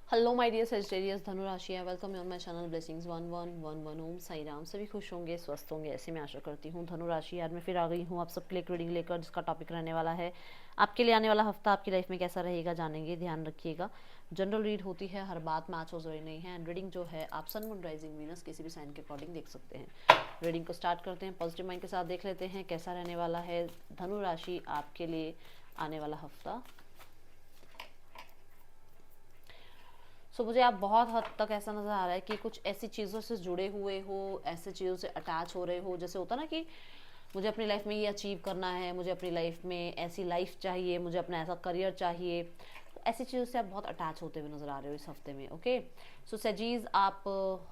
Hello my dear Sagittarius धनु राशि है, welcome on my channel blessings 1111 ओम साई राम। सभी खुश होंगे, स्वस्थ होंगे, ऐसे मैं आशा करती हूँ। धनु राशि आज मैं फिर आ गई हूँ आप सबके लिए एक रीडिंग लेकर, जिसका टॉपिक रहने वाला है आपके लिए आने वाला हफ्ता आपकी लाइफ में कैसा रहेगा, जानेंगे। ध्यान रखिएगा, जनरल रीड होती है, हर बात मैच हो जरूरी नहीं है। एंड रीडिंग जो है आप सन मून राइजिंग वीनस किसी भी साइन के अकॉर्डिंग देख सकते हैं। रीडिंग को स्टार्ट करते हैं, पॉजिटिव माइंड के साथ देख लेते हैं कैसा रहने वाला है धनु राशि आपके लिए आने वाला हफ्ता। मुझे आप बहुत हद तक ऐसा नज़र आ रहा है कि कुछ ऐसी चीज़ों से जुड़े हुए हो, ऐसे चीज़ों से अटैच हो रहे हो। जैसे होता ना कि मुझे अपनी लाइफ में ये अचीव करना है, मुझे अपनी लाइफ में ऐसी लाइफ चाहिए, मुझे अपना ऐसा करियर चाहिए। तो ऐसी चीज़ों से आप बहुत अटैच होते हुए नज़र आ रहे हो इस हफ्ते में। ओके, सो सजीज आप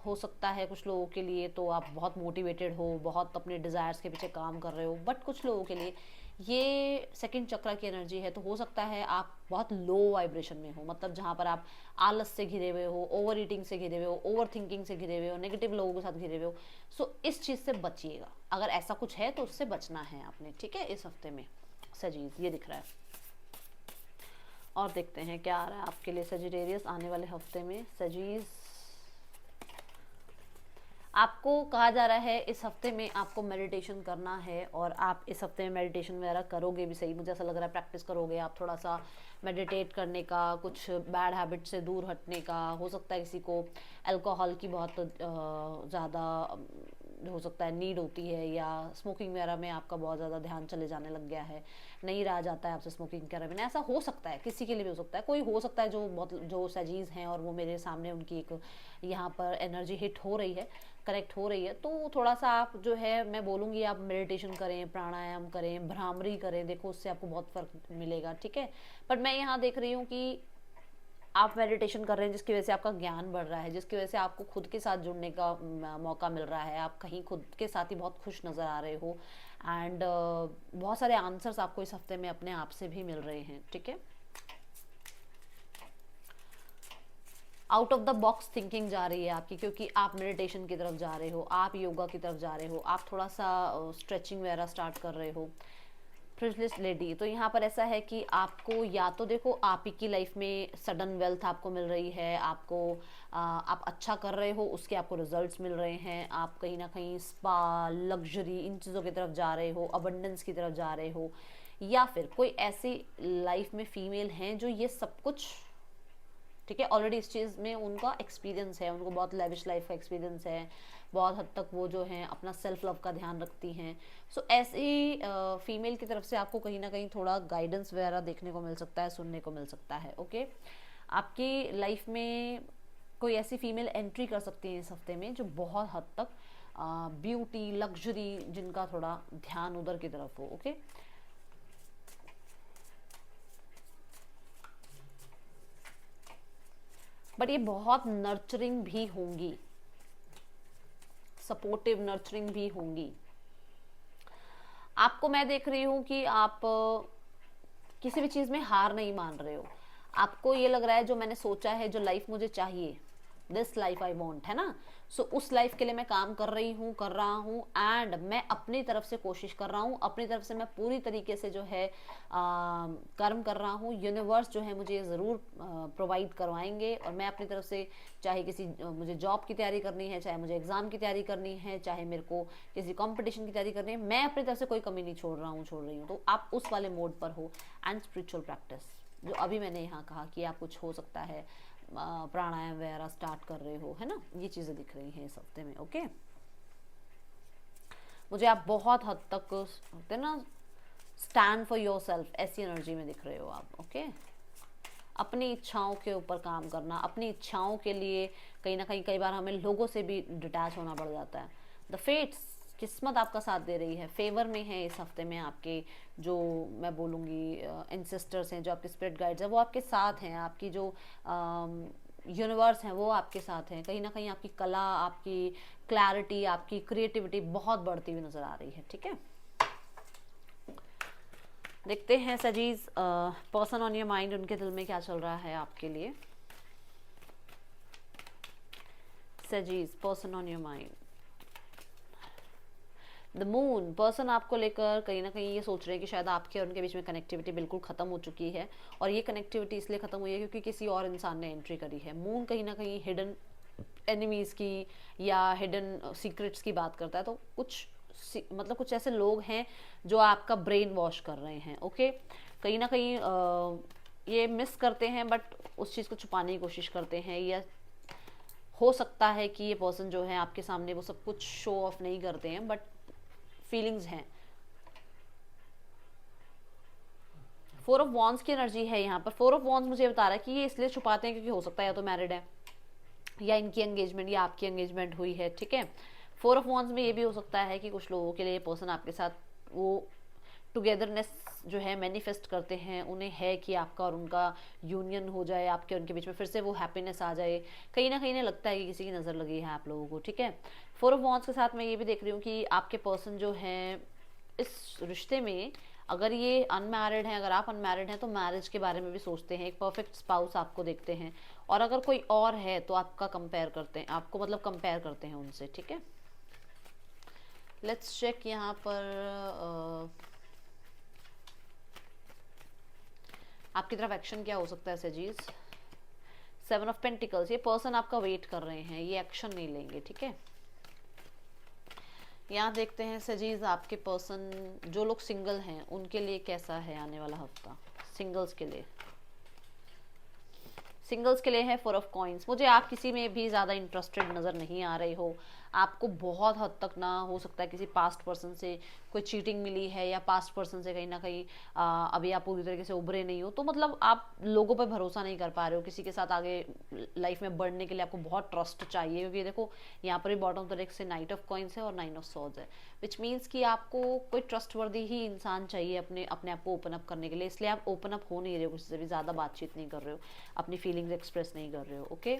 हो सकता है कुछ लोगों के लिए तो आप बहुत मोटिवेटेड हो, बहुत अपने डिज़ायर्स के पीछे काम कर रहे हो। बट कुछ लोगों के लिए ये सेकंड चक्र की एनर्जी है, तो हो सकता है आप बहुत लो वाइब्रेशन में हो, मतलब जहाँ पर आप आलस से घिरे हुए हो, ओवर ईटिंग से घिरे हुए हो, ओवर थिंकिंग से घिरे हुए हो, नेगेटिव लोगों के साथ घिरे हुए हो। इस चीज़ से बचिएगा, अगर ऐसा कुछ है तो उससे बचना है आपने, ठीक है। इस हफ्ते में सजीज ये दिख रहा है। और देखते हैं क्या आ रहा है आपके लिए सजिटेरियस आने वाले हफ्ते में। सजीज आपको कहा जा रहा है इस हफ्ते में आपको मेडिटेशन करना है, और आप इस हफ्ते में मेडिटेशन वगैरह करोगे भी। सही, मुझे ऐसा लग रहा है प्रैक्टिस करोगे आप थोड़ा सा मेडिटेट करने का, कुछ बैड हैबिट से दूर हटने का। हो सकता है किसी को अल्कोहल की बहुत ज़्यादा हो सकता है नीड होती है, या स्मोकिंग वगैरह में आपका बहुत ज़्यादा ध्यान चले जाने लग गया है, नहीं रहा जाता है आपसे स्मोकिंग वगैरह में। ऐसा हो सकता है, किसी के लिए भी हो सकता है। कोई हो सकता है जो बहुत जो सजीज हैं और वो मेरे सामने उनकी एक यहाँ पर एनर्जी हिट हो रही है, करेक्ट हो रही है। तो थोड़ा सा आप जो है, मैं बोलूँगी आप मेडिटेशन करें, प्राणायाम करें, भ्रामरी करें, देखो उससे आपको बहुत फ़र्क मिलेगा, ठीक है। पर मैं यहाँ देख रही हूँ कि आप मेडिटेशन कर रहे हैं जिसकी वजह से आपका ज्ञान बढ़ रहा है, जिसकी वजह से आपको खुद के साथ जुड़ने का मौका मिल रहा है। आप कहीं खुद के साथ ही बहुत खुश नज़र आ रहे हो। एंड बहुत सारे आंसर्स आपको इस हफ्ते में अपने आप से भी मिल रहे हैं, ठीक है। Out of the box thinking जा रही है आपकी, क्योंकि आप मेडिटेशन की तरफ जा रहे हो, आप योगा की तरफ जा रहे हो, आप थोड़ा सा स्ट्रेचिंग वगैरह स्टार्ट कर रहे हो। प्रिविलेज्ड लेडी, तो यहाँ पर ऐसा है कि आपको या तो देखो आप ही की लाइफ में सडन वेल्थ आपको मिल रही है, आपको आप अच्छा कर रहे हो, उसके आपको रिजल्ट्स मिल रहे हैं। आप कहीं ना कहीं स्पा, लग्जरी, इन चीज़ों की तरफ जा रहे हो, अबंडेंस की तरफ जा रहे हो। या फिर कोई ऐसी लाइफ में फीमेल हैं जो ये सब कुछ, ठीक है, ऑलरेडी इस चीज़ में उनका एक्सपीरियंस है, उनको बहुत लेविश लाइफ का एक्सपीरियंस है, बहुत हद तक वो जो हैं अपना सेल्फ लव का ध्यान रखती हैं। ऐसी फीमेल की तरफ से आपको कहीं ना कहीं थोड़ा गाइडेंस वगैरह देखने को मिल सकता है, सुनने को मिल सकता है। ओके, आपकी लाइफ में कोई ऐसी फीमेल एंट्री कर सकती है इस हफ्ते में जो बहुत हद तक ब्यूटी, लग्जरी, जिनका थोड़ा ध्यान उधर की तरफ हो। ओके, बट ये बहुत नर्चरिंग भी होंगी, सपोर्टिव नर्चरिंग भी होंगी। आपको मैं देख रही हूँ कि आप किसी भी चीज़ में हार नहीं मान रहे हो। आपको ये लग रहा है जो मैंने सोचा है, जो लाइफ मुझे चाहिए, दिस लाइफ आई वॉन्ट, है ना। उस लाइफ के लिए मैं काम कर रही हूँ, कर रहा हूँ, एंड मैं अपनी तरफ से कोशिश कर रहा हूँ, अपनी तरफ से मैं पूरी तरीके से जो है कर्म कर रहा हूँ। यूनिवर्स जो है मुझे ज़रूर प्रोवाइड करवाएंगे, और मैं अपनी तरफ से, चाहे किसी मुझे जॉब की तैयारी करनी है, चाहे मुझे एग्ज़ाम की तैयारी करनी है, चाहे मेरे को किसी कंपटीशन की तैयारी करनी है, मैं अपनी तरफ से कोई कमी नहीं छोड़ रहा हूँ, छोड़ रही हूँ। तो आप उस वाले मोड पर हो। एंड स्पिरिचुअल प्रैक्टिस, जो अभी मैंने यहाँ कहा कि आप कुछ हो सकता है प्राणायाम वगैरह स्टार्ट कर रहे हो, है ना, ये चीज़ें दिख रही हैं इस हफ्ते में। ओके, मुझे आप बहुत हद तक होते ना स्टैंड फॉर योर सेल्फ, ऐसी एनर्जी में दिख रहे हो आप। ओके, अपनी इच्छाओं के ऊपर काम करना, अपनी इच्छाओं के लिए कहीं ना कहीं कई बार हमें लोगों से भी डिटैच होना पड़ जाता है। द फेट्स, किस्मत आपका साथ दे रही है, फेवर में है इस हफ्ते में आपके। जो मैं बोलूँगी एंसेस्टर्स हैं, जो आपके स्पिरिट गाइड्स हैं, वो आपके साथ हैं। आपकी जो यूनिवर्स हैं वो आपके साथ हैं। कहीं ना कहीं आपकी कला, आपकी क्लैरिटी, आपकी क्रिएटिविटी बहुत बढ़ती हुई नज़र आ रही है, ठीक है। देखते हैं सजीज, पर्सन ऑन योर माइंड, उनके दिल में क्या चल रहा है आपके लिए। सजीज, person on your mind, the moon, person आपको लेकर कहीं ना कहीं ये सोच रहे हैं कि शायद आपके और उनके बीच में कनेक्टिविटी बिल्कुल ख़त्म हो चुकी है, और ये कनेक्टिविटी इसलिए ख़त्म हुई है क्योंकि किसी और इंसान ने एंट्री करी है। मून कहीं ना कहीं हिडन एनिमीज़ की या हिडन सीक्रेट्स की बात करता है, तो कुछ मतलब कुछ ऐसे लोग हैं जो आपका ब्रेन वॉश कर रहे हैं। ओके, कहीं ना कहीं ये मिस करते हैं, बट उस चीज़ को छुपाने की कोशिश करते हैं, या हो सकता है कि ये पर्सन जो है आपके सामने वो सब कुछ शो ऑफ नहीं करते हैं, बट फीलिंग्स हैं। 4 ऑफ वॉन्ड्स की एनर्जी है यहाँ पर। 4 ऑफ वॉन्ड्स मुझे बता रहा है कि ये इसलिए छुपाते हैं क्योंकि हो सकता है या तो मैरिड है, या इनकी एंगेजमेंट या आपकी एंगेजमेंट हुई है, ठीक है। 4 ऑफ वॉन्ड्स में ये भी हो सकता है कि कुछ लोगों के लिए पर्सन आपके साथ वो टुगेदरनेस जो है मैनिफेस्ट करते हैं, उन्हें है कि आपका और उनका यूनियन हो जाए, आपके उनके बीच में फिर से वो हैप्पीनेस आ जाए। कहीं ना कहीं इन्हें लगता है कि किसी की नज़र लगी है आप लोगों को, ठीक है। 4 ऑफ वॉन्ड्स के साथ मैं ये भी देख रही हूँ कि आपके पर्सन जो हैं इस रिश्ते में, अगर ये अनमैरिड हैं, अगर आप अनमैरिड हैं, तो मैरिज के बारे में भी सोचते हैं, एक परफेक्ट स्पाउस आपको देखते हैं, और अगर कोई और है तो आपका कंपेयर करते हैं, आपको मतलब कंपेयर करते हैं उनसे, ठीक है। लेट्स चेक यहाँ पर आपकी तरफ एक्शन क्या हो सकता है सजीज। 7 ऑफ पेंटिकल्स, ये पर्सन आपका वेट कर रहे हैं, ये एक्शन नहीं लेंगे, ठीक है। यहाँ देखते हैं सजीज आपके पर्सन, जो लोग सिंगल हैं उनके लिए कैसा है आने वाला हफ्ता, सिंगल्स के लिए। सिंगल्स के लिए है 4 ऑफ कॉइंस। मुझे आप किसी में भी ज़्यादा इंटरेस्टेड नज़र नहीं आ रहे हो, आपको बहुत हद तक ना हो सकता है किसी पास्ट पर्सन से कोई चीटिंग मिली है, या पास्ट पर्सन से कहीं ना कहीं अभी आप पूरी तरीके से उभरे नहीं हो, तो मतलब आप लोगों पर भरोसा नहीं कर पा रहे हो, किसी के साथ आगे लाइफ में बढ़ने के लिए आपको बहुत ट्रस्ट चाहिए, क्योंकि देखो यहाँ पर भी बॉटम ऑफ द डेक से नाइट ऑफ कॉइंस है और 9 ऑफ सॉर्ड्स है, विच मीन्स कि आपको कोई ट्रस्टवर्दी ही इंसान चाहिए अपने आप को ओपन अप करने के लिए, इसलिए आप ओपन अप हो नहीं रहे हो, किसी से भी ज़्यादा बातचीत नहीं कर रहे हो, अपनी फीलिंग्स एक्सप्रेस नहीं कर रहे हो। ओके,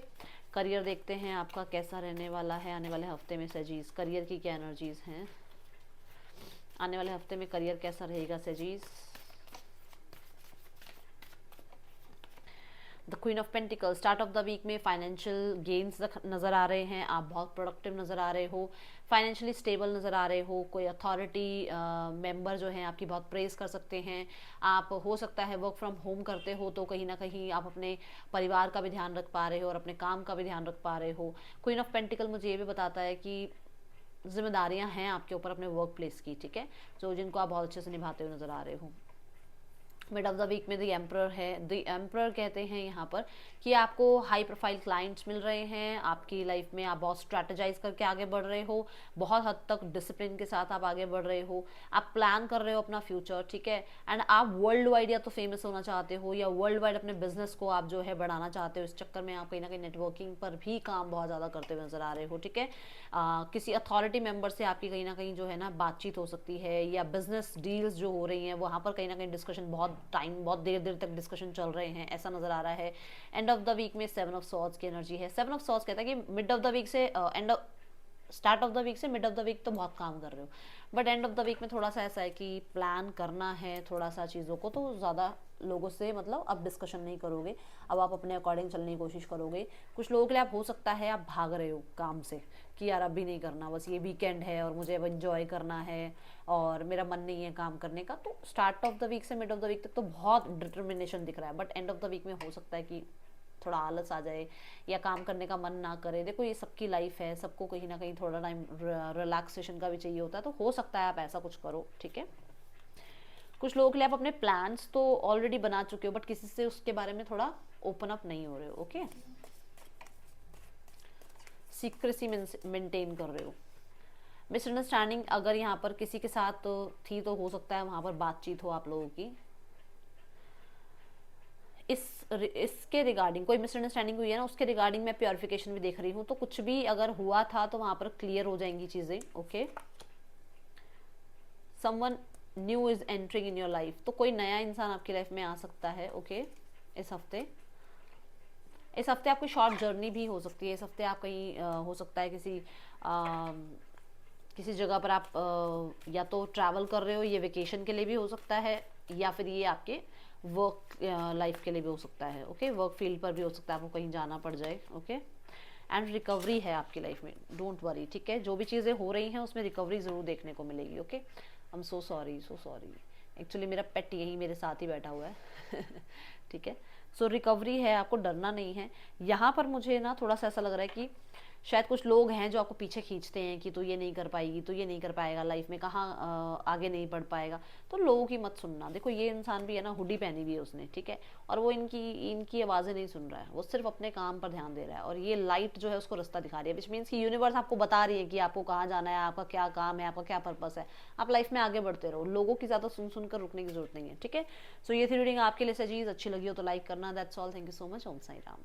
करियर देखते हैं आपका कैसा रहने वाला है आने वाले हफ्ते में सजीज, करियर की क्या एनर्जीज हैं आने वाले हफ्ते में, करियर कैसा रहेगा सजीज। The queen of pentacle, start of the week में फाइनेंशियल गेन्स नज़र आ रहे हैं, आप बहुत प्रोडक्टिव नज़र आ रहे हो, फाइनेंशियली स्टेबल नज़र आ रहे हो, कोई अथॉरिटी मेंबर जो हैं आपकी बहुत प्रेज कर सकते हैं, आप हो सकता है वर्क फ्रॉम होम करते हो, तो कहीं ना कहीं आप अपने परिवार का भी ध्यान रख पा रहे हो और अपने काम का भी ध्यान रख पा रहे हो। क्वीन ऑफ पेंटिकल मुझे ये भी बताता है कि जिम्मेदारियां हैं आपके ऊपर अपने वर्क प्लेस की, ठीक है, जो जिनको आप बहुत अच्छे से निभाते हुए नज़र आ रहे हो। मिड ऑफ द वीक में द एम्परर है, द एम्परर कहते हैं यहाँ पर कि आपको हाई प्रोफाइल क्लाइंट्स मिल रहे हैं, आपकी लाइफ में आप बहुत स्ट्रैटेजाइज करके आगे बढ़ रहे हो, बहुत हद तक डिसिप्लिन के साथ आप आगे बढ़ रहे हो, आप प्लान कर रहे हो अपना फ्यूचर, ठीक है, एंड आप वर्ल्ड वाइड या तो फेमस होना चाहते हो, या वर्ल्ड वाइड अपने बिजनेस को आप जो है बढ़ाना चाहते हो, इस चक्कर में आप कहीं ना कहीं नेटवर्किंग पर भी काम बहुत ज़्यादा करते हुए नजर आ रहे हो, ठीक है। किसी अथॉरिटी मेंबर से आपकी कहीं ना कहीं जो है ना बातचीत हो सकती है, या बिजनेस डील्स जो हो रही हैं वहाँ पर कहीं ना कहीं डिस्कशन बहुत देर देर तक डिस्कशन चल रहे हैं, ऐसा नजर आ रहा है। एंड ऑफ द वीक में 7 ऑफ सॉर्ड्स की एनर्जी है। 7 ऑफ सॉर्ड्स कहता है कि मिड ऑफ द वीक से स्टार्ट ऑफ द वीक से मिड ऑफ द वीक तो बहुत काम कर रहे हो, but end of the week में थोड़ा सा ऐसा है कि प्लान करना है थोड़ा सा चीज़ों को, तो ज़्यादा लोगों से मतलब अब डिस्कशन नहीं करोगे, अब आप अपने अकॉर्डिंग चलने की कोशिश करोगे। कुछ लोगों के लिए आप हो सकता है आप भाग रहे हो काम से कि यार अभी नहीं करना, बस ये वीकेंड है और मुझे अब इंजॉय करना है और मेरा मन नहीं है काम करने का, तो स्टार्ट ऑफ द वीक से मिड ऑफ द वीक तक तो बहुत डिटर्मिनेशन दिख रहा है, but end of the week में हो सकता है कि थोड़ा आलस आ जाए या काम करने का मन ना करे। देखो ये सबकी लाइफ है, सबको कहीं ना कहीं थोड़ा टाइम रिलैक्सेशन का भी चाहिए होता है, तो हो सकता है आप ऐसा कुछ करो, ठीक है। कुछ लोगों के लिए आप अपने प्लान्स तो ऑलरेडी बना चुके हो, बट किसी से उसके बारे में थोड़ा ओपन अप नहीं हो रहे हो, ओके, सीक्रेसी मेंटेन कर रहे हो। मिसअंडरस्टैंडिंग अगर यहाँ पर किसी के साथ तो थी, तो हो सकता है वहाँ पर बातचीत हो आप लोगों की, इसके रिगार्डिंग कोई मिसअंडरस्टैंडिंग हुई है ना, उसके रिगार्डिंग मैं प्योरिफिकेशन भी देख रही हूँ, तो कुछ भी अगर हुआ था तो वहाँ पर क्लियर हो जाएंगी चीज़ें, okay. Someone new is entering in your life, तो कोई नया इंसान आपकी लाइफ में आ सकता है, ओके। इस हफ्ते आपकी शॉर्ट जर्नी भी हो सकती है, इस हफ्ते आप कहीं हो सकता है किसी जगह पर आप या तो ट्रैवल कर रहे हो, ये वेकेशन के लिए भी हो सकता है, या फिर ये आपके वर्क लाइफ के लिए भी हो सकता है, ओके, वर्क फील्ड पर भी हो सकता है आपको कहीं जाना पड़ जाए, ओके। एंड रिकवरी है आपकी लाइफ में, डोंट वरी, ठीक है। जो भी चीज़ें हो रही हैं उसमें रिकवरी ज़रूर देखने को मिलेगी, okay. I am so sorry, so sorry. Actually मेरा पेट यही मेरे साथ ही बैठा हुआ है ठीक है। सो रिकवरी है, आपको डरना नहीं है। यहाँ पर मुझे ना थोड़ा सा ऐसा लग रहा है कि शायद कुछ लोग हैं जो आपको पीछे खींचते हैं कि तू ये नहीं कर पाएगी, तू ये नहीं कर पाएगा लाइफ में, कहाँ आगे नहीं बढ़ पाएगा। तो लोगों की मत सुनना। देखो ये इंसान भी है ना, हुडी पहनी हुई है उसने, ठीक है, और वो इनकी इनकी आवाज़ें नहीं सुन रहा है, वो सिर्फ अपने काम पर ध्यान दे रहा है, और ये लाइट जो है उसको रास्ता दिखा रही है, विच मीन्स कि यूनिवर्स आपको बता रही है कि आपको कहाँ जाना है, आपका क्या काम है, आपका क्या पर्पस है। आप लाइफ में आगे बढ़ते रहो, लोगों की ज़्यादा सुन सुनकर रुकने की जरूरत नहीं है, ठीक है। सो ये थी रीडिंग आपके लिए। चीज़ अच्छी लगी हो तो लाइक करना। That's all, thank you so much. Om Sai Ram.